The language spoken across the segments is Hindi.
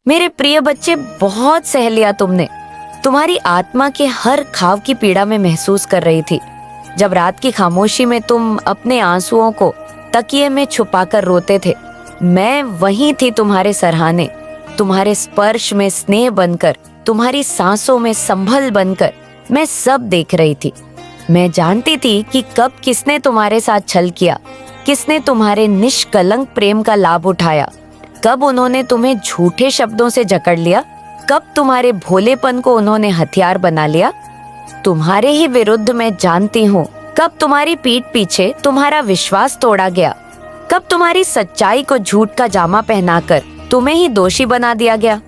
मेरे प्रिय बच्चे, बहुत सह लिया तुमने। तुम्हारी आत्मा के हर घाव की पीड़ा में महसूस कर रही थी। जब रात की खामोशी में तुम अपने आंसुओं को तकिए में छुपाकर रोते थे, मैं वहीं थी तुम्हारे सराहने, तुम्हारे स्पर्श में स्नेह बनकर, तुम्हारी सांसों में संभल बनकर मैं सब देख रही थी। मैं जानती थी कि कब किसने तुम्हारे साथ छल किया, किसने तुम्हारे निष्कलंक प्रेम का लाभ उठाया, कब उन्होंने तुम्हें झूठे शब्दों से जकड़ लिया, कब तुम्हारे भोलेपन को उन्होंने हथियार बना लिया। तुम्हारे ही विरुद्ध मैं जानती हूँ कब तुम्हारी पीठ पीछे तुम्हारा विश्वास तोड़ा गया, कब तुम्हारी सच्चाई को झूठ का जामा पहनाकर तुम्हें ही दोषी बना दिया गया,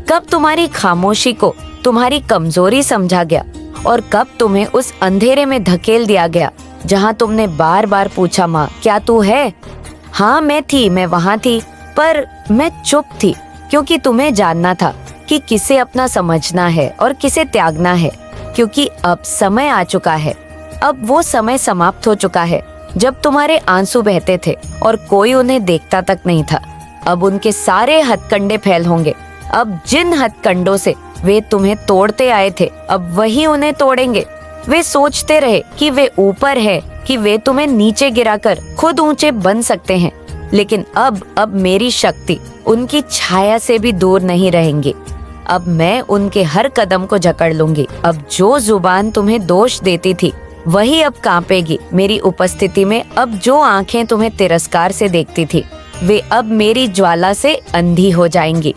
कब तुम्हारी खामोशी को तुम्हारी कमजोरी समझा गया और कब तुम्हें उस अंधेरे में धकेल दिया गया जहाँ तुमने बार बार पूछा, माँ क्या तू है? हाँ मैं वहाँ थी, पर मैं चुप थी, क्योंकि तुम्हें जानना था कि किसे अपना समझना है और किसे त्यागना है, क्योंकि अब समय आ चुका है। अब वो समय समाप्त हो चुका है जब तुम्हारे आंसू बहते थे और कोई उन्हें देखता तक नहीं था। अब उनके सारे हथकंडे फैल होंगे। अब जिन हथकंडों से वे तुम्हें तोड़ते आए थे, अब वही उन्हें तोड़ेंगे। वे सोचते रहे कि वे ऊपर है, कि वे तुम्हें नीचे गिराकर खुद ऊंचे बन सकते हैं, लेकिन अब मेरी शक्ति उनकी छाया से भी दूर नहीं रहेंगी। अब मैं उनके हर कदम को जकड़ लूंगी। अब जो जुबान तुम्हें दोष देती थी वही अब कांपेगी मेरी उपस्थिति में। अब जो आंखें तुम्हें तिरस्कार से देखती थी वे अब मेरी ज्वाला से अंधी हो जाएंगी।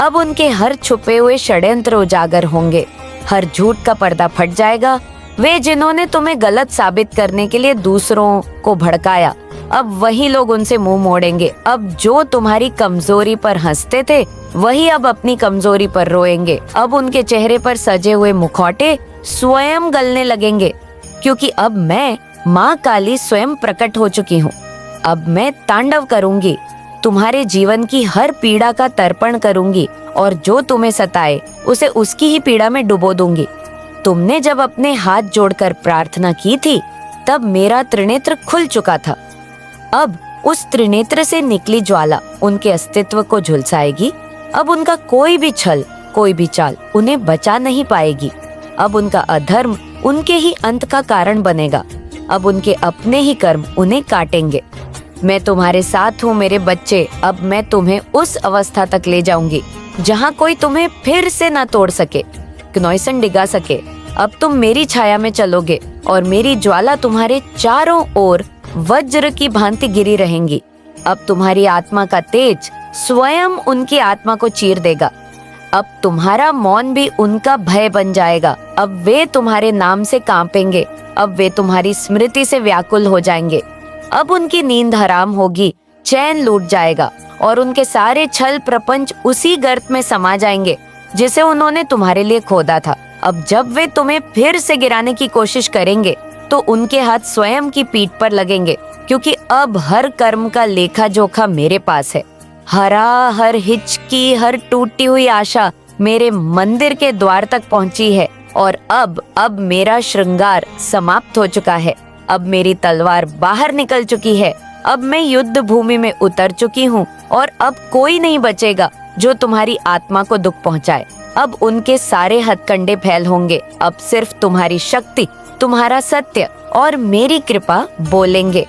अब उनके हर छुपे हुए षड्यंत्र उजागर होंगे, हर झूठ का पर्दा फट जाएगा। वे जिन्होंने तुम्हें गलत साबित करने के लिए दूसरों को भड़काया, अब वही लोग उनसे मुंह मोड़ेंगे। अब जो तुम्हारी कमजोरी पर हंसते थे वही अब अपनी कमजोरी पर रोएंगे। अब उनके चेहरे पर सजे हुए मुखौटे स्वयं गलने लगेंगे, क्योंकि अब मैं माँ काली स्वयं प्रकट हो चुकी हूँ। अब मैं तांडव करूंगी, तुम्हारे जीवन की हर पीड़ा का तर्पण करूंगी और जो तुम्हें सताए उसे उसकी ही पीड़ा में डुबो दूंगी। तुमने जब अपने हाथ जोड़कर प्रार्थना की थी तब मेरा त्रिनेत्र खुल चुका था। अब उस त्रिनेत्र से निकली ज्वाला उनके अस्तित्व को झुलसाएगी। अब उनका कोई भी छल, कोई भी चाल उन्हें बचा नहीं पाएगी। अब उनका अधर्म उनके ही अंत का कारण बनेगा। अब उनके अपने ही कर्म उन्हें काटेंगे। मैं तुम्हारे साथ हूँ मेरे बच्चे। अब मैं तुम्हें उस अवस्था तक ले जाऊंगी जहाँ कोई तुम्हें फिर से ना तोड़ सके, क्नौसन डिगा सके। अब तुम मेरी छाया में चलोगे और मेरी ज्वाला तुम्हारे चारों ओर वज्र की भांति गिरी रहेंगी। अब तुम्हारी आत्मा का तेज स्वयं उनकी आत्मा को चीर देगा। अब तुम्हारा मौन भी उनका भय बन जाएगा। अब वे तुम्हारे नाम से कांपेंगे। अब वे तुम्हारी स्मृति से व्याकुल हो जाएंगे। अब उनकी नींद हराम होगी, चैन लूट जाएगा और उनके सारे छल प्रपंच उसी गर्त में समा जाएंगे जिसे उन्होंने तुम्हारे लिए खोदा था। अब जब वे तुम्हें फिर से गिराने की कोशिश करेंगे तो उनके हाथ स्वयं की पीठ पर लगेंगे, क्योंकि अब हर कर्म का लेखा जोखा मेरे पास है। हर हिचकी, हर टूटी हुई आशा मेरे मंदिर के द्वार तक पहुंची है और अब मेरा श्रृंगार समाप्त हो चुका है। अब मेरी तलवार बाहर निकल चुकी है। अब मैं युद्ध भूमि में उतर चुकी हूँ और अब कोई नहीं बचेगा जो तुम्हारी आत्मा को दुख पहुँचाए। अब उनके सारे हथकंडे फैल होंगे। अब सिर्फ तुम्हारी शक्ति, तुम्हारा सत्य और मेरी कृपा बोलेंगे।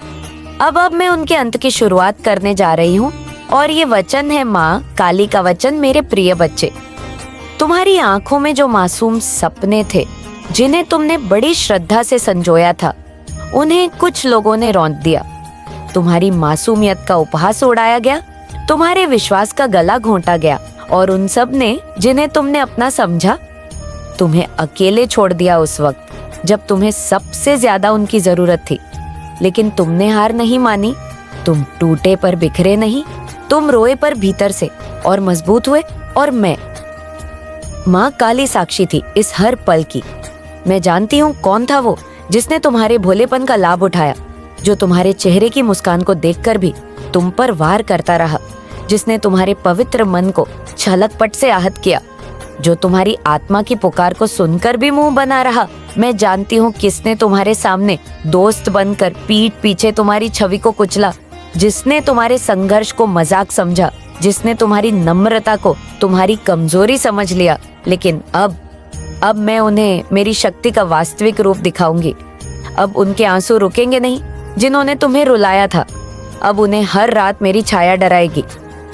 अब मैं उनके अंत की शुरुआत करने जा रही हूँ और ये वचन है माँ काली का वचन। मेरे प्रिय बच्चे, तुम्हारी आंखों में जो मासूम सपने थे जिन्हें तुमने बड़ी श्रद्धा से संजोया था, उन्हें कुछ लोगों ने रौंद दिया। तुम्हारी मासूमियत का उपहास उड़ाया गया, तुम्हारे विश्वास का गला घोंटा गया और उन सब ने जिन्हें तुमने अपना समझा, तुम्हें अकेले छोड़ दिया उस वक्त जब तुम्हें सबसे ज्यादा उनकी जरूरत थी। लेकिन तुमने हार नहीं मानी। तुम टूटे पर बिखरे नहीं, तुम रोए पर भीतर से और मजबूत हुए। और मैं माँ काली साक्षी थी इस हर पल की। मैं जानती हूँ कौन था वो जिसने तुम्हारे भोलेपन का लाभ उठाया, जो तुम्हारे चेहरे की मुस्कान को देखकर भी तुम पर वार करता रहा, जिसने तुम्हारे पवित्र मन को छलकपट से आहत किया, जो तुम्हारी आत्मा की पुकार को सुनकर भी मुंह बना रहा। मैं जानती हूँ किसने तुम्हारे सामने दोस्त बनकर पीठ पीछे तुम्हारी छवि को कुचला, जिसने तुम्हारे संघर्ष को मजाक समझा, जिसने तुम्हारी नम्रता को तुम्हारी कमजोरी समझ लिया। लेकिन अब मैं उन्हें मेरी शक्ति का वास्तविक रूप दिखाऊंगी। अब उनके आंसू रुकेंगे नहीं जिन्होंने तुम्हें रुलाया था। अब उन्हें हर रात मेरी छाया डराएगी।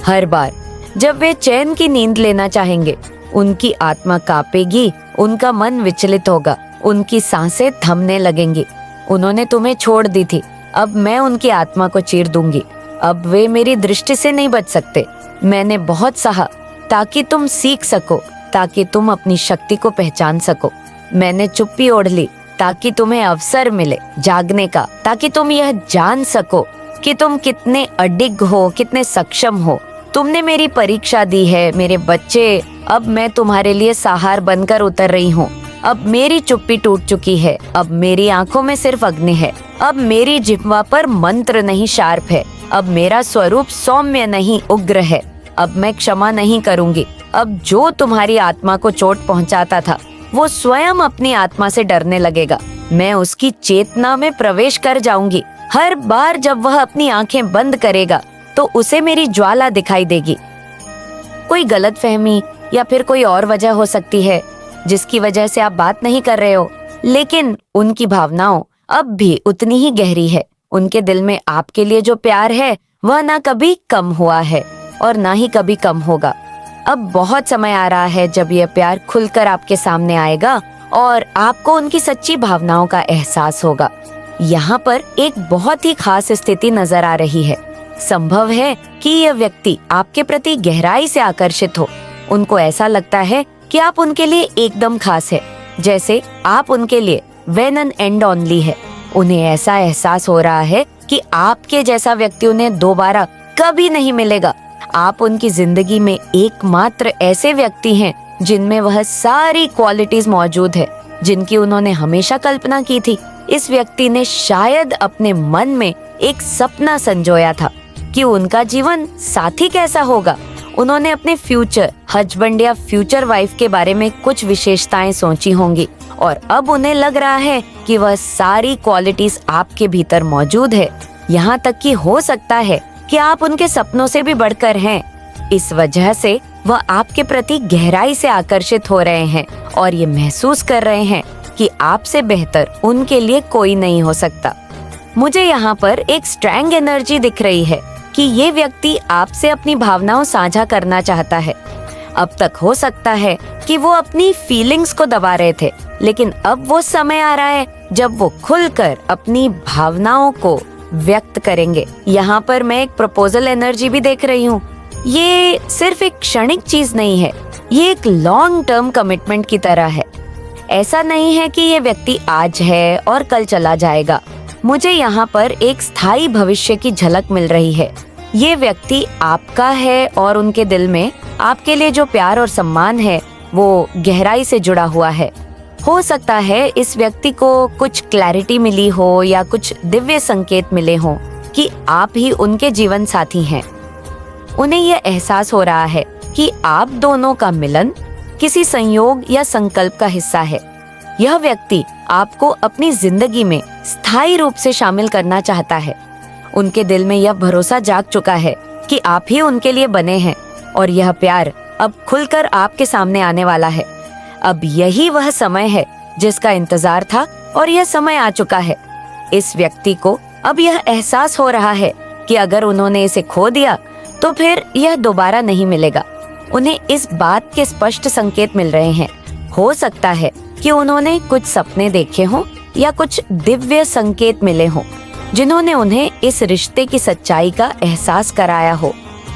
हर बार जब वे चैन की नींद लेना चाहेंगे, उनकी आत्मा कांपेगी, उनका मन विचलित होगा, उनकी सांसें थमने लगेंगी। उन्होंने तुम्हें छोड़ दी थी, अब मैं उनकी आत्मा को चीर दूंगी। अब वे मेरी दृष्टि से नहीं बच सकते। मैंने बहुत सहा ताकि तुम सीख सको, ताकि तुम अपनी शक्ति को पहचान सको। मैंने चुप्पी ओढ़ ली ताकि तुम्हें अवसर मिले जागने का, ताकि तुम यह जान सको कि तुम कितने अडिग हो, कितने सक्षम हो। तुमने मेरी परीक्षा दी है मेरे बच्चे। अब मैं तुम्हारे लिए सहार बनकर उतर रही हूँ। अब मेरी चुप्पी टूट चुकी है। अब मेरी आंखों में सिर्फ अग्नि है। अब मेरी जिह्वा पर मंत्र नहीं शार्प है। अब मेरा स्वरूप सौम्य नहीं उग्र है। अब मैं क्षमा नहीं करूंगी। अब जो तुम्हारी आत्मा को चोट पहुंचाता था, वो स्वयं अपनी आत्मा से डरने लगेगा। मैं उसकी चेतना में प्रवेश कर जाऊंगी। हर बार जब वह अपनी आंखें बंद करेगा तो उसे मेरी ज्वाला दिखाई देगी। कोई गलतफहमी या फिर कोई और वजह हो सकती है जिसकी वजह से आप बात नहीं कर रहे हो, लेकिन उनकी भावनाओं अब भी उतनी ही गहरी है। उनके दिल में आपके लिए जो प्यार है वह ना कभी कम हुआ है और ना ही कभी कम होगा। अब बहुत समय आ रहा है जब यह प्यार खुलकर आपके सामने आएगा और आपको उनकी सच्ची भावनाओं का एहसास होगा। यहाँ पर एक बहुत ही खास स्थिति नजर आ रही है। संभव है कि यह व्यक्ति आपके प्रति गहराई से आकर्षित हो। उनको ऐसा लगता है कि आप उनके लिए एकदम खास है, जैसे आप उनके लिए वन एंड एंड ओनली है। उन्हें ऐसा एहसास हो रहा है कि आपके जैसा व्यक्ति उन्हें दोबारा कभी नहीं मिलेगा। आप उनकी जिंदगी में एकमात्र ऐसे व्यक्ति हैं जिनमें वह सारी क्वालिटीज मौजूद है जिनकी उन्होंने हमेशा कल्पना की थी। इस व्यक्ति ने शायद अपने मन में एक सपना संजोया था कि उनका जीवन साथी कैसा होगा। उन्होंने अपने फ्यूचर हस्बैंड या फ्यूचर वाइफ के बारे में कुछ विशेषताएं सोची होंगी और अब उन्हें लग रहा है कि वह सारी क्वालिटीज आपके भीतर मौजूद है। यहाँ तक कि हो सकता है कि आप उनके सपनों से भी बढ़कर हैं। इस वजह से वह आपके प्रति गहराई से आकर्षित हो रहे हैं और ये महसूस कर रहे हैं कि आपसे बेहतर उनके लिए कोई नहीं हो सकता। मुझे यहाँ पर एक स्ट्रॉन्ग एनर्जी दिख रही है कि ये व्यक्ति आपसे अपनी भावनाओं साझा करना चाहता है। अब तक हो सकता है कि वो अपनी फीलिंग्स को दबा रहे थे, लेकिन अब वो समय आ रहा है जब वो खुलकर अपनी भावनाओं को व्यक्त करेंगे। यहाँ पर मैं एक प्रपोजल एनर्जी भी देख रही हूँ। ये सिर्फ एक क्षणिक चीज नहीं है, ये एक लॉन्ग टर्म कमिटमेंट की तरह है। ऐसा नहीं है कि ये व्यक्ति आज है और कल चला जाएगा। मुझे यहाँ पर एक स्थायी भविष्य की झलक मिल रही है। ये व्यक्ति आपका है और उनके दिल में आपके लिए जो प्यार और सम्मान है वो गहराई से जुड़ा हुआ है। हो सकता है इस व्यक्ति को कुछ क्लैरिटी मिली हो या कुछ दिव्य संकेत मिले हों कि आप ही उनके जीवन साथी हैं। उन्हें यह एहसास हो रहा है कि आप दोनों का मिलन किसी संयोग या संकल्प का हिस्सा है। यह व्यक्ति आपको अपनी जिंदगी में स्थायी रूप से शामिल करना चाहता है। उनके दिल में यह भरोसा जाग चुका है कि आप ही उनके लिए बने हैं और यह प्यार अब खुलकर आपके सामने आने वाला है। अब यही वह समय है जिसका इंतजार था और यह समय आ चुका है। इस व्यक्ति को अब यह एहसास हो रहा है कि अगर उन्होंने इसे खो दिया तो फिर यह दोबारा नहीं मिलेगा। उन्हें इस बात के स्पष्ट संकेत मिल रहे हैं। हो सकता है कि उन्होंने कुछ सपने देखे हों या कुछ दिव्य संकेत मिले हों जिन्होंने उन्हें इस रिश्ते की सच्चाई का एहसास कराया हो।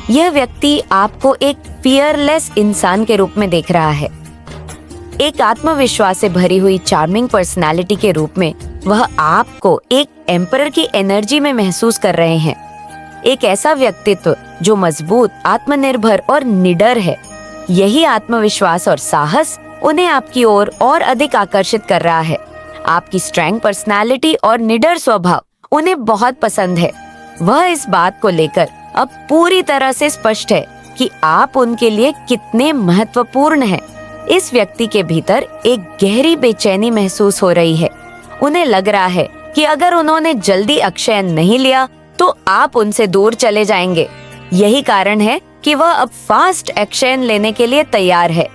यह व्यक्ति आपको एक फियरलेस इंसान के रूप में देख रहा है। एक आत्मविश्वास से भरी हुई चार्मिंग पर्सनालिटी के रूप में वह आपको एक एम्परर की एनर्जी में महसूस कर रहे हैं। एक ऐसा व्यक्तित्व जो मजबूत, आत्मनिर्भर और निडर है। यही आत्मविश्वास और साहस उन्हें आपकी ओर और अधिक आकर्षित कर रहा है। आपकी स्ट्रॉन्ग पर्सनालिटी और निडर स्वभाव उन्हें बहुत पसंद है। वह इस बात को लेकर अब पूरी तरह से स्पष्ट है कि आप उनके लिए कितने महत्वपूर्ण हैं। इस व्यक्ति के भीतर एक गहरी बेचैनी महसूस हो रही है। उन्हें लग रहा है कि अगर उन्होंने जल्दी अक्षय नहीं लिया तो आप उनसे दूर चले जाएंगे। यही कारण है कि वह अब फास्ट एक्शन लेने के लिए तैयार है।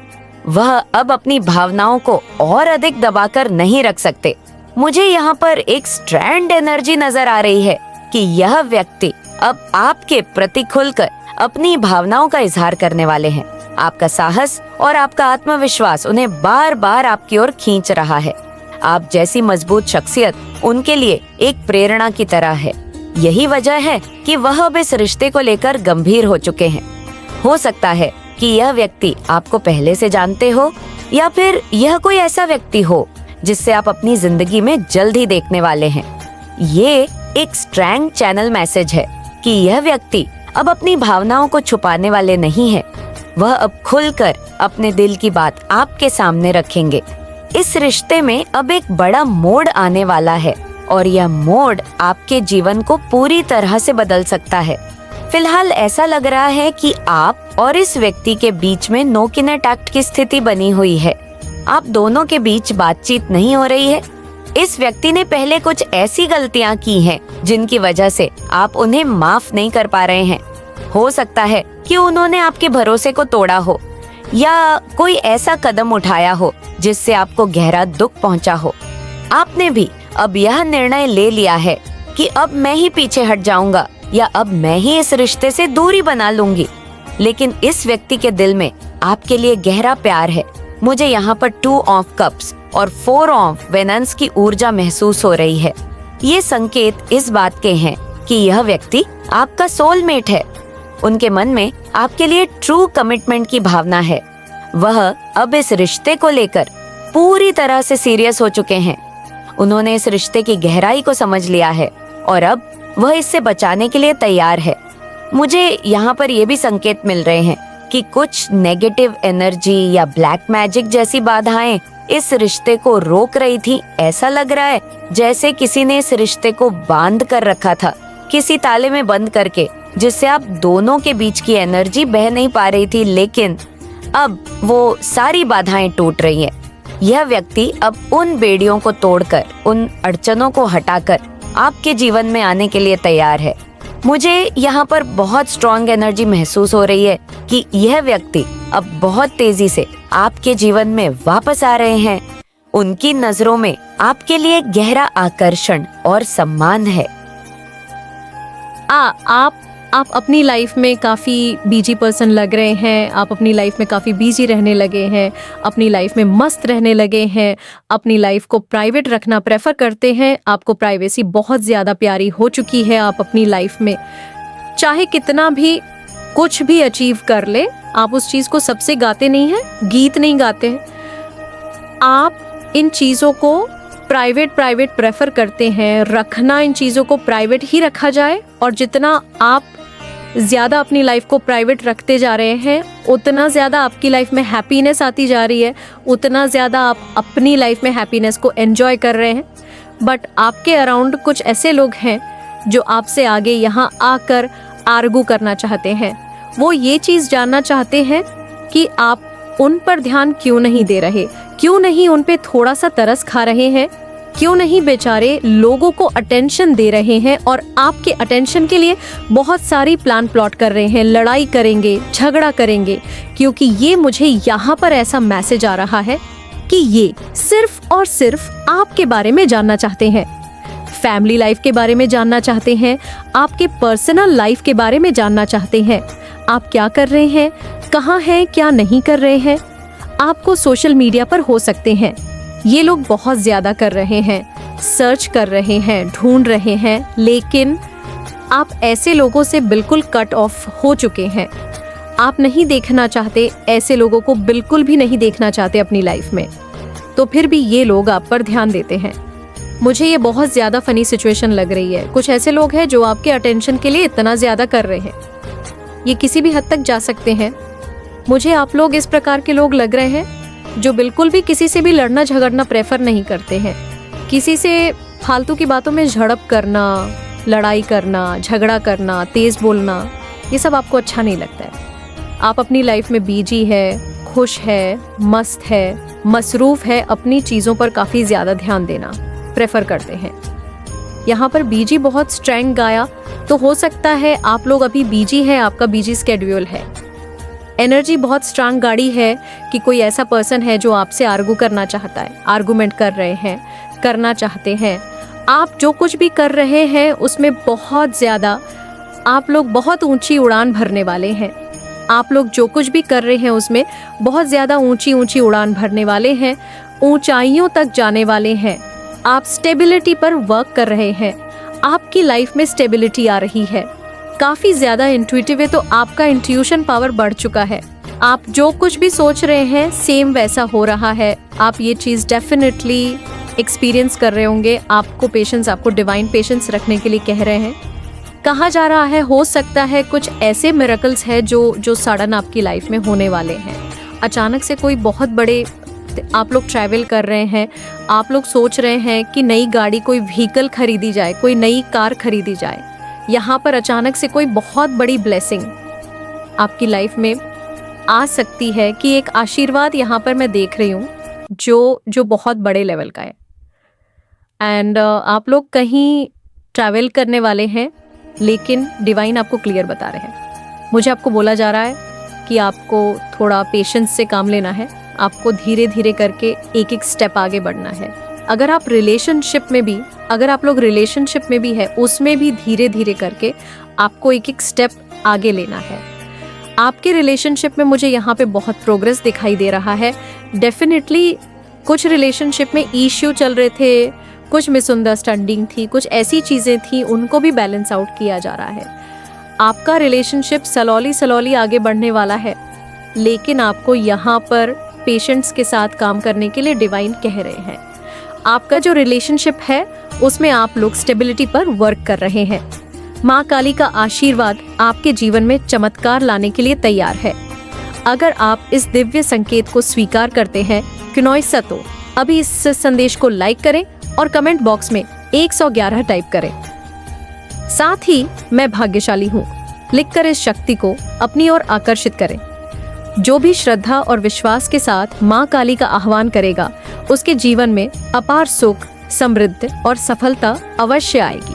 वह अब अपनी भावनाओं को और अधिक दबाकर नहीं रख सकते। मुझे यहाँ पर एक स्ट्रैंड एनर्जी नजर आ रही है कि यह व्यक्ति अब आपके प्रति खुलकर अपनी भावनाओं का इजहार करने वाले हैं। आपका साहस और आपका आत्मविश्वास उन्हें बार बार आपकी ओर खींच रहा है। आप जैसी मजबूत शख्सियत उनके लिए एक प्रेरणा की तरह है। यही वजह है कि वह अब इस रिश्ते को लेकर गंभीर हो चुके हैं। हो सकता है कि यह व्यक्ति आपको पहले से जानते हो, या फिर यह कोई ऐसा व्यक्ति हो जिससे आप अपनी जिंदगी में जल्द ही देखने वाले हैं। ये एक स्ट्रॉन्ग चैनल मैसेज है कि यह व्यक्ति अब अपनी भावनाओं को छुपाने वाले नहीं है। वह अब खुलकर अपने दिल की बात आपके सामने रखेंगे। इस रिश्ते में अब एक बड़ा मोड़ आने वाला है और यह मोड़ आपके जीवन को पूरी तरह से बदल सकता है। फिलहाल ऐसा लग रहा है कि आप और इस व्यक्ति के बीच में नो कॉन्टैक्ट की स्थिति बनी हुई है। आप दोनों के बीच बातचीत नहीं हो रही है। इस व्यक्ति ने पहले कुछ ऐसी गलतियां की हैं जिनकी वजह से आप उन्हें माफ नहीं कर पा रहे हैं। हो सकता है कि उन्होंने आपके भरोसे को तोड़ा हो, या कोई ऐसा कदम उठाया हो जिससे आपको गहरा दुख पहुंचा हो। आपने भी अब यह निर्णय ले लिया है कि अब मैं ही पीछे हट जाऊंगा, या अब मैं ही इस रिश्ते से दूरी बना लूंगी। लेकिन इस व्यक्ति के दिल में आपके लिए गहरा प्यार है। मुझे यहाँ पर 2 ऑफ कप्स और 4 ऑफ वेनन्स की ऊर्जा महसूस हो रही है। ये संकेत इस बात के हैं कि यह व्यक्ति आपका सोलमेट है। उनके मन में आपके लिए ट्रू कमिटमेंट की भावना है। वह अब इस रिश्ते को लेकर पूरी तरह से सीरियस हो चुके हैं। उन्होंने इस रिश्ते की गहराई को समझ लिया है और अब वह इससे बचाने के लिए तैयार है। मुझे यहाँ पर ये भी संकेत मिल रहे हैं कि कुछ नेगेटिव एनर्जी या ब्लैक मैजिक जैसी बाधाएं इस रिश्ते को रोक रही थी। ऐसा लग रहा है जैसे किसी ने इस रिश्ते को बांध कर रखा था, किसी ताले में बंद करके, जिससे आप दोनों के बीच की एनर्जी बह नहीं पा रही थी। लेकिन अब वो सारी बाधाएं टूट रही हैं। यह व्यक्ति अब उन बेड़ियों को तोड़कर, उन अड़चनों को हटाकर आपके जीवन में आने के लिए तैयार है। मुझे यहाँ पर बहुत स्ट्रॉन्ग एनर्जी महसूस हो रही है कि यह व्यक्ति अब बहुत तेजी से आपके जीवन में वापस आ रहे हैं। उनकी नजरों में आपके लिए गहरा आकर्षण और सम्मान है। आप अपनी लाइफ में काफ़ी बिजी पर्सन लग रहे हैं। आप अपनी लाइफ में काफ़ी बिजी रहने लगे हैं, अपनी लाइफ में मस्त रहने लगे हैं, अपनी लाइफ को प्राइवेट रखना प्रेफर करते हैं। आपको प्राइवेसी बहुत ज़्यादा प्यारी हो चुकी है। आप अपनी लाइफ में चाहे कितना भी कुछ भी अचीव कर ले, आप उस चीज़ को सबसे गाते नहीं हैं, गीत नहीं गाते हैं। आप इन चीज़ों को प्राइवेट प्रेफर करते हैं, रखना इन चीज़ों को प्राइवेट ही रखा जाए। और जितना आप ज़्यादा अपनी लाइफ को प्राइवेट रखते जा रहे हैं, उतना ज़्यादा आपकी लाइफ में हैप्पीनेस आती जा रही है, उतना ज़्यादा आप अपनी लाइफ में हैप्पीनेस को एंजॉय कर रहे हैं। बट आपके अराउंड कुछ ऐसे लोग हैं जो आपसे आगे यहाँ आकर आर्गू करना चाहते हैं। वो ये चीज़ जानना चाहते हैं कि आप उन पर ध्यान क्यों नहीं दे रहे, क्यों नहीं उन पे थोड़ा सा तरस खा रहे हैं, क्यों नहीं बेचारे लोगों को अटेंशन दे रहे हैं और आपके अटेंशन के लिए बहुत सारी प्लान प्लॉट कर रहे हैं, लड़ाई करेंगे, झगड़ा करेंगे। क्योंकि ये मुझे यहाँ पर ऐसा मैसेज आ रहा है कि ये सिर्फ और सिर्फ आपके बारे में जानना चाहते हैं, फैमिली लाइफ के बारे में जानना चाहते हैं, आपके पर्सनल लाइफ के बारे में जानना चाहते हैं। आप क्या कर रहे हैं, कहाँ हैं, क्या नहीं कर रहे हैं। आपको सोशल मीडिया पर हो सकते हैं ये लोग बहुत ज़्यादा कर रहे हैं, सर्च कर रहे हैं, ढूंढ रहे हैं, लेकिन आप ऐसे लोगों से बिल्कुल कट ऑफ हो चुके हैं। आप नहीं देखना चाहते, ऐसे लोगों को बिल्कुल भी नहीं देखना चाहते अपनी लाइफ में। तो फिर भी ये लोग आप पर ध्यान देते हैं। मुझे ये बहुत ज़्यादा फनी सिचुएशन लग रही है। कुछ ऐसे लोग हैं जो आपके अटेंशन के लिए इतना ज़्यादा कर रहे हैं, ये किसी भी हद तक जा सकते हैं। मुझे आप लोग इस प्रकार के लोग लग रहे हैं जो बिल्कुल भी किसी से भी लड़ना झगड़ना प्रेफर नहीं करते हैं। किसी से फालतू की बातों में झड़प करना, लड़ाई करना, झगड़ा करना, तेज़ बोलना, ये सब आपको अच्छा नहीं लगता है। आप अपनी लाइफ में बिजी है, खुश है, मस्त है, मसरूफ़ है, अपनी चीज़ों पर काफ़ी ज़्यादा ध्यान देना प्रेफर करते हैं। यहाँ पर बीजी बहुत स्ट्रेंग गाया, तो हो सकता है आप लोग अभी बिजी हैं, आपका बिजी स्केड्यूल है। एनर्जी बहुत स्ट्रांग गाड़ी है कि कोई ऐसा पर्सन है जो आपसे आर्गू करना चाहता है, आर्गूमेंट कर रहे हैं, करना चाहते हैं। आप जो कुछ भी कर रहे हैं उसमें बहुत ज़्यादा आप लोग बहुत ऊंची उड़ान भरने वाले हैं। आप लोग जो कुछ भी कर रहे हैं उसमें बहुत ज़्यादा ऊंची ऊंची उड़ान भरने वाले हैं, ऊंचाइयों तक जाने वाले हैं। आप स्टेबिलिटी पर वर्क कर रहे हैं, आपकी लाइफ में स्टेबिलिटी आ रही है। काफ़ी ज़्यादा इंट्यूटिव है, तो आपका इंट्यूशन पावर बढ़ चुका है। आप जो कुछ भी सोच रहे हैं सेम वैसा हो रहा है। आप ये चीज़ डेफिनेटली एक्सपीरियंस कर रहे होंगे। आपको पेशेंस, आपको डिवाइन पेशेंस रखने के लिए कह रहे हैं। कहा जा रहा है हो सकता है कुछ ऐसे मिरेकल्स है जो सडन आपकी लाइफ में होने वाले हैं। अचानक से कोई बहुत बड़े, आप लोग ट्रैवल कर रहे हैं, आप लोग सोच रहे हैं कि नई गाड़ी, कोई व्हीकल खरीदी जाए, कोई नई कार खरीदी जाए। यहाँ पर अचानक से कोई बहुत बड़ी ब्लेसिंग आपकी लाइफ में आ सकती है कि एक आशीर्वाद यहाँ पर मैं देख रही हूँ जो बहुत बड़े लेवल का है। एंड आप लोग कहीं ट्रैवल करने वाले हैं, लेकिन डिवाइन आपको क्लियर बता रहे हैं। मुझे आपको बोला जा रहा है कि आपको थोड़ा पेशेंस से काम लेना है, आपको धीरे धीरे करके एक एक स्टेप आगे बढ़ना है। अगर आप रिलेशनशिप में भी, अगर आप लोग रिलेशनशिप में भी है, उसमें भी धीरे धीरे करके आपको एक एक स्टेप आगे लेना है। आपके रिलेशनशिप में मुझे यहाँ पे बहुत प्रोग्रेस दिखाई दे रहा है। डेफिनेटली कुछ रिलेशनशिप में इश्यू चल रहे थे, कुछ मिसअंडरस्टैंडिंग थी, कुछ ऐसी चीज़ें थी, उनको भी बैलेंस आउट किया जा रहा है। आपका रिलेशनशिप स्लोली आगे बढ़ने वाला है, लेकिन आपको यहाँ पर पेशेंट्स के साथ काम करने के लिए डिवाइन कह रहे हैं। आपका जो रिलेशनशिप है उसमें आप लोग स्टेबिलिटी पर वर्क कर रहे हैं। माँ काली का आशीर्वाद आपके जीवन में चमत्कार लाने के लिए तैयार है। अगर आप इस दिव्य संकेत को स्वीकार करते हैं, क्योनोइसा, तो अभी इस संदेश को लाइक करें और कमेंट बॉक्स में 111 टाइप करें। साथ ही मैं भाग्यशाली हूँ लिखकर इस शक्ति को अपनी ओर आकर्षित करें। जो भी श्रद्धा और विश्वास के साथ माँ काली का आह्वान करेगा, उसके जीवन में अपार सुख, समृद्धि और सफलता अवश्य आएगी।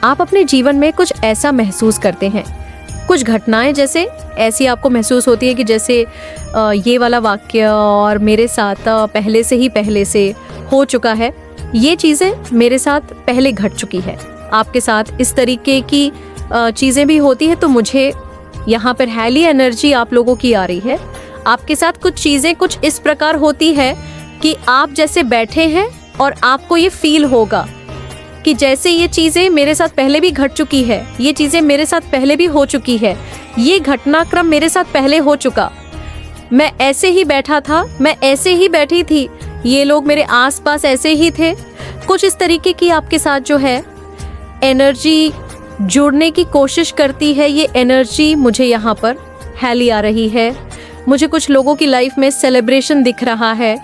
आप अपने जीवन में कुछ ऐसा महसूस करते हैं, कुछ घटनाएं जैसे ऐसी आपको महसूस होती है कि जैसे ये वाला वाक्य और मेरे साथ पहले से हो चुका है, ये चीज़ें मेरे साथ पहले घट चुकी है। आपके साथ इस तरीके की चीज़ें भी होती है। तो मुझे यहाँ पर हैली एनर्जी आप लोगों की आ रही है। आपके साथ कुछ चीज़ें कुछ इस प्रकार होती है कि आप जैसे बैठे हैं और आपको ये फील होगा कि जैसे ये चीज़ें मेरे साथ पहले भी घट चुकी है, ये चीज़ें मेरे साथ पहले भी हो चुकी है, ये घटनाक्रम मेरे साथ पहले हो चुका, मैं ऐसे ही बैठा था, मैं ऐसे ही बैठी थी, ये लोग मेरे आसपास ऐसे ही थे। कुछ इस तरीके की आपके साथ जो है एनर्जी जुड़ने की कोशिश करती है। ये एनर्जी मुझे यहाँ पर हैली आ रही है। मुझे कुछ लोगों की लाइफ में सेलिब्रेशन दिख रहा है।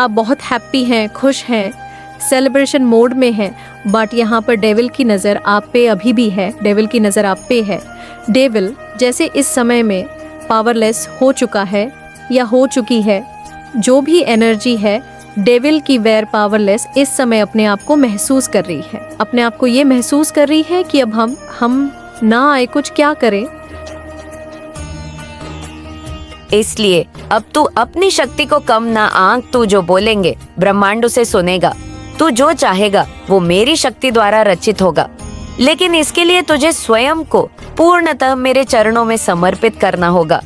आप बहुत हैप्पी हैं, खुश हैं, सेलिब्रेशन मोड में हैं, बट यहाँ पर डेविल की नज़र आप पे अभी भी है। डेविल की नज़र आप पे है। डेविल जैसे इस समय में पावरलेस हो चुका है या हो चुकी है, जो भी एनर्जी है डेविल की वेयर पावरलेस इस समय अपने आप को महसूस कर रही है। अपने आप को ये महसूस कर रही है कि अब हम ना आए, कुछ क्या करें। इसलिए अब तू अपनी शक्ति को कम ना आंक। तू जो बोलेंगे ब्रह्मांड उसे सुनेगा। तू जो चाहेगा वो मेरी शक्ति द्वारा रचित होगा, लेकिन इसके लिए तुझे स्वयं को पूर्णतः मेरे चरणों में समर्पित करना होगा।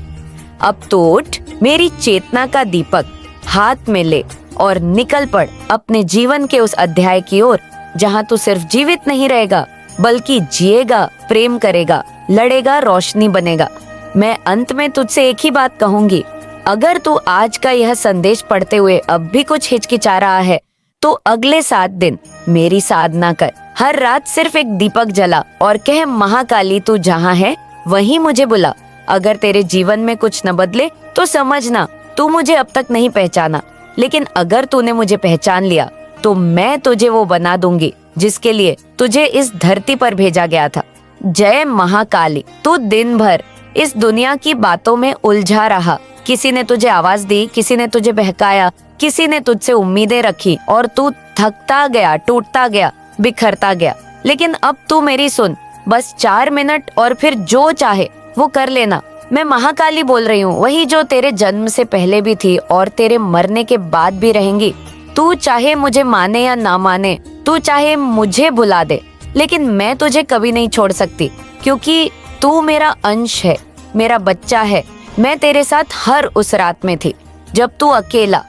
अब तो उठ, मेरी चेतना का दीपक हाथ में ले और निकल पड़ अपने जीवन के उस अध्याय की ओर जहाँ तू सिर्फ जीवित नहीं रहेगा बल्कि जिएगा, प्रेम करेगा, लड़ेगा, रोशनी बनेगा। मैं अंत में तुझसे एक ही बात कहूंगी, अगर तू आज का यह संदेश पढ़ते हुए अब भी कुछ हिचकिचा रहा है तो अगले 7 दिन मेरी साधना कर। हर रात सिर्फ एक दीपक जला और कह, महाकाली तू जहाँ है वहीं मुझे बुला। अगर तेरे जीवन में कुछ न बदले तो समझना तू मुझे अब तक नहीं पहचाना, लेकिन अगर तूने मुझे पहचान लिया तो मैं तुझे वो बना दूंगी जिसके लिए तुझे इस धरती पर भेजा गया था। जय महाकाली। तू दिन भर इस दुनिया की बातों में उलझा रहा। किसी ने तुझे आवाज दी, किसी ने तुझे बहकाया, किसी ने तुझसे उम्मीदें रखी और तू थकता गया, टूटता गया, बिखरता गया। लेकिन अब तू मेरी सुन, बस 4 मिनट और फिर जो चाहे वो कर लेना। मैं महाकाली बोल रही हूँ, वही जो तेरे जन्म से पहले भी थी और तेरे मरने के बाद भी रहेंगी। तू चाहे मुझे माने या ना माने, तू चाहे मुझे भुला दे, लेकिन मैं तुझे कभी नहीं छोड़ सकती, क्योंकि तू मेरा अंश है, मेरा बच्चा है। मैं तेरे साथ हर उस रात में थी जब तू अकेला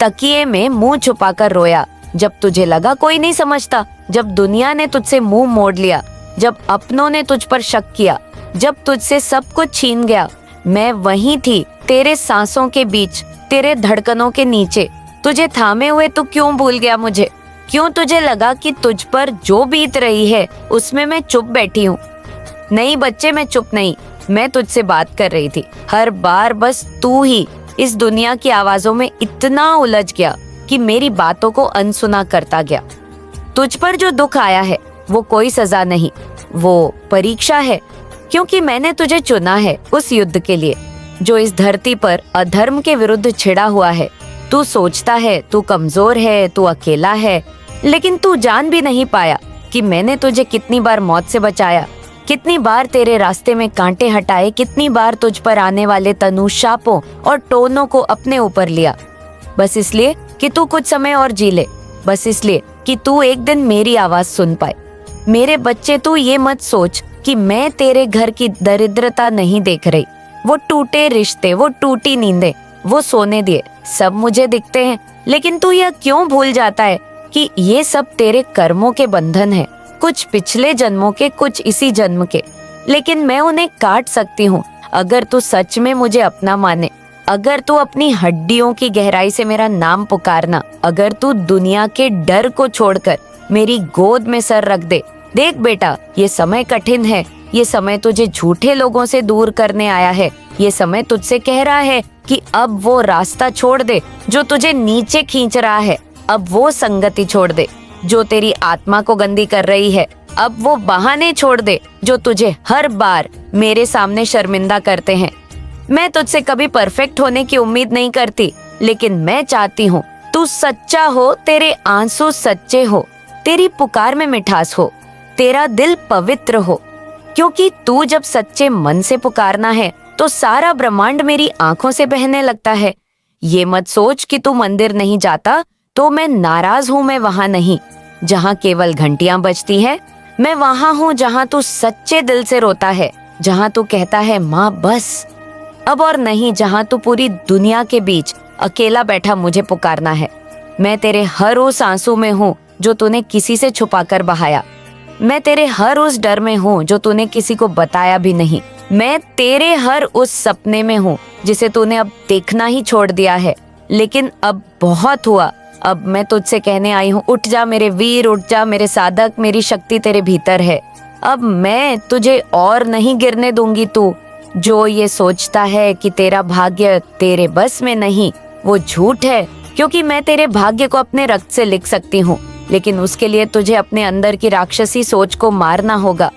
तकिए में मुंह छुपाकर रोया, जब तुझे लगा कोई नहीं समझता, जब दुनिया ने तुझसे मुंह मोड़ लिया, जब अपनों ने तुझ पर शक किया, जब तुझसे सब कुछ छीन गया। मैं वहीं थी, तेरे सांसों के बीच, तेरे धड़कनों के नीचे, तुझे थामे हुए। तू क्यों भूल गया मुझे? क्यों तुझे लगा कि तुझ पर जो बीत रही है उसमें मैं चुप बैठी हूँ? नहीं बच्चे, मैं चुप नहीं, मैं तुझसे बात कर रही थी। हर बार बस तू ही इस दुनिया की आवाजों में इतना उलझ गया कि मेरी बातों को अनसुना करता गया। तुझ पर जो दुख आया है वो कोई सजा नहीं, वो परीक्षा है, क्योंकि मैंने तुझे चुना है उस युद्ध के लिए जो इस धरती पर अधर्म के विरुद्ध छिड़ा हुआ है। तू सोचता है तू कमजोर है, तू अकेला है, लेकिन तू जान भी नहीं पाया कि मैंने तुझे कितनी बार मौत से बचाया, कितनी बार तेरे रास्ते में कांटे हटाए, कितनी बार तुझ पर आने वाले तनु शापों और टोनों को अपने ऊपर लिया, बस इसलिए कि तू कुछ समय और जी ले, बस इसलिए कि तू एक दिन मेरी आवाज सुन पाए। मेरे बच्चे, तू ये मत सोच कि मैं तेरे घर की दरिद्रता नहीं देख रही। वो टूटे रिश्ते, वो टूटी नींदें, वो सोने दिए सब मुझे दिखते हैं, लेकिन तू यह क्यों भूल जाता है कि ये सब तेरे कर्मों के बंधन है, कुछ पिछले जन्मों के, कुछ इसी जन्म के, लेकिन मैं उन्हें काट सकती हूँ अगर तू सच में मुझे अपना माने, अगर तू अपनी हड्डियों की गहराई से मेरा नाम पुकारना, अगर तू दुनिया के डर को छोड़कर मेरी गोद में सर रख दे। देख बेटा, ये समय कठिन है, ये समय तुझे झूठे लोगों से दूर करने आया है, ये समय तुझसे कह रहा है कि अब वो रास्ता छोड़ दे जो तुझे नीचे खींच रहा है, अब वो संगति छोड़ दे जो तेरी आत्मा को गंदी कर रही है, अब वो बहाने छोड़ दे जो तुझे हर बार मेरे सामने शर्मिंदा करते हैं। मैं तुझसे कभी परफेक्ट होने की उम्मीद नहीं करती, लेकिन मैं चाहती हूँ तू सच्चा हो, तेरे आंसू सच्चे हो, तेरी पुकार में मिठास हो, तेरा दिल पवित्र हो, क्योंकि तू जब सच्चे मन से पुकारना है तो सारा ब्रह्मांड मेरी आंखों से बहने लगता है। ये मत सोच कि तू मंदिर नहीं जाता तो मैं नाराज हूँ, मैं वहां नहीं जहाँ केवल घंटियां बजती है, मैं वहां हूँ जहाँ तू सच्चे दिल से रोता है, जहाँ तू कहता है माँ बस अब और नहीं, जहाँ तू पूरी दुनिया के बीच अकेला बैठा मुझे पुकारना है। मैं तेरे हर उस आंसू में हूँ जो तूने किसी से छुपाकर बहाया, मैं तेरे हर उस डर में हूँ जो तूने किसी को बताया भी नहीं, मैं तेरे हर उस सपने में हूँ जिसे तूने अब देखना ही छोड़ दिया है। लेकिन अब बहुत हुआ, अब मैं तुझसे कहने आई हूँ, उठ जा मेरे वीर, उठ जा मेरे साधक, मेरी शक्ति तेरे भीतर है। अब मैं तुझे और नहीं गिरने दूंगी। तू जो ये सोचता है कि तेरा भाग्य तेरे बस में नहीं, वो झूठ है, क्योंकि मैं तेरे भाग्य को अपने रक्त से लिख सकती हूँ, लेकिन उसके लिए तुझे अपने अंदर की राक्षसी सोच को मारना होगा।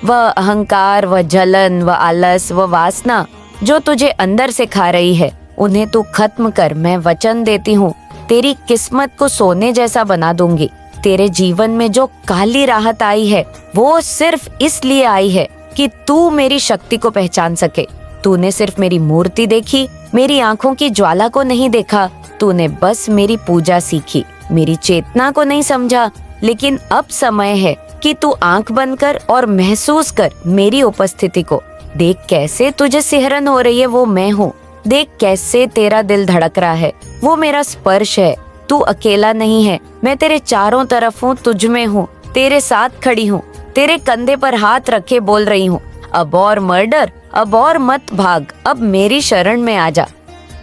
वह अहंकार, वह जलन, वह आलस, वह वासना जो तुझे अंदर से खा रही है, उन्हें तू खत्म कर। मैं वचन देती हूँ तेरी किस्मत को सोने जैसा बना दूंगी। तेरे जीवन में जो काली राहत आई है वो सिर्फ इसलिए आई है कि तू मेरी शक्ति को पहचान सके। तूने सिर्फ मेरी मूर्ति देखी, मेरी आंखों की ज्वाला को नहीं देखा, तूने बस मेरी पूजा सीखी, मेरी चेतना को नहीं समझा। लेकिन अब समय है कि तू आंख बंद कर और महसूस कर मेरी उपस्थिति को। देख कैसे तुझे सिहरन हो रही है, वो मैं हूँ। देख कैसे तेरा दिल धड़क रहा है, वो मेरा स्पर्श है। तू अकेला नहीं है, मैं तेरे चारों तरफ हूँ, तुझ में हूँ, तेरे साथ खड़ी हूँ, तेरे कंधे पर हाथ रखे बोल रही हूँ, अब और मर्डर, अब और मत भाग, अब मेरी शरण में आ जा।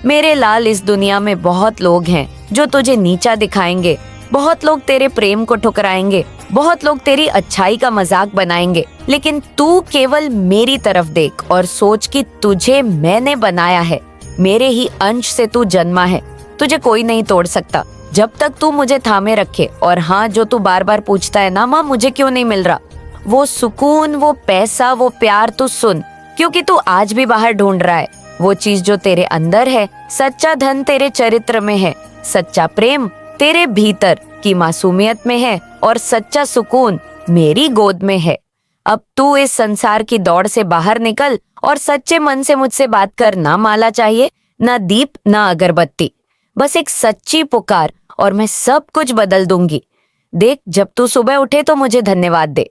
मेरे लाल, इस दुनिया में बहुत लोग हैं जो तुझे नीचा दिखाएंगे, बहुत लोग तेरे प्रेम को ठुकराएंगे, बहुत लोग तेरी अच्छाई का मजाक बनाएंगे, लेकिन तू केवल मेरी तरफ देख और सोच कि तुझे मैंने बनाया है, मेरे ही अंश से तू जन्मा है, तुझे कोई नहीं तोड़ सकता जब तक तू मुझे थामे रखे। और हाँ, जो तू बार बार पूछता है ना माँ मुझे क्यों नहीं मिल रहा, वो सुकून, वो पैसा, वो प्यार तू सुन, क्योंकि तू आज भी बाहर ढूंढ रहा है वो चीज जो तेरे अंदर है। सच्चा धन तेरे चरित्र में है, सच्चा प्रेम तेरे भीतर की मासूमियत में है, और सच्चा सुकून मेरी गोद में है। अब तू इस संसार की दौड़ से बाहर निकल और सच्चे मन से मुझसे बात कर। ना माला चाहिए, ना दीप, ना अगरबत्ती, बस एक सच्ची पुकार और मैं सब कुछ बदल दूंगी। देख, जब तू सुबह उठे तो मुझे धन्यवाद दे।